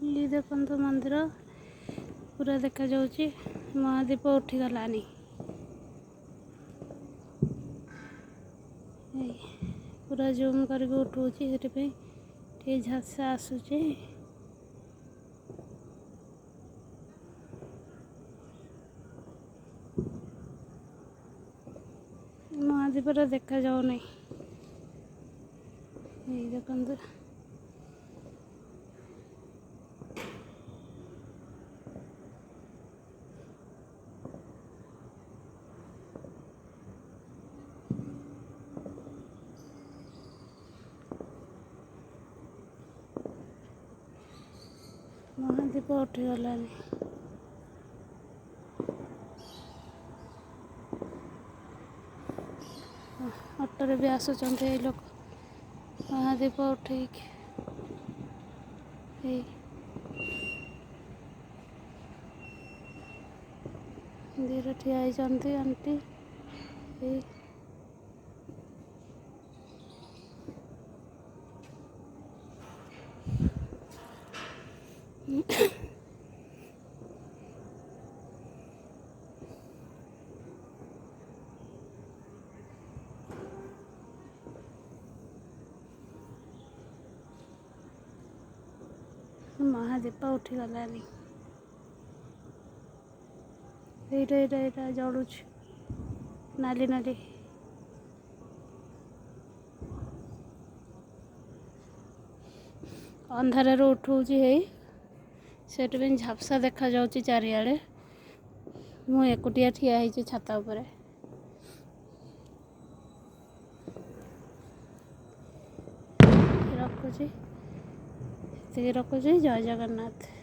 ये देखो मंदिर पूरा देखा जाउची महादीप उठीगलानी पूरा जूम करके उठाऊँगी से झलसा आसूची महादीप देखा जाऊ नहीं देखते महादीप उठीगलानी ऑटो भी आसुंच लोक महादीप उठे धीरे ठिया आंटी महादीप उठीगलानी यहाँ जड़ुच नाली नाली अंधार उठाऊँगी से झापसा देखा जाउची चारिआडे मु एकुटिया ठिया होइछि छात उपरे रखुची जय जगन्नाथ।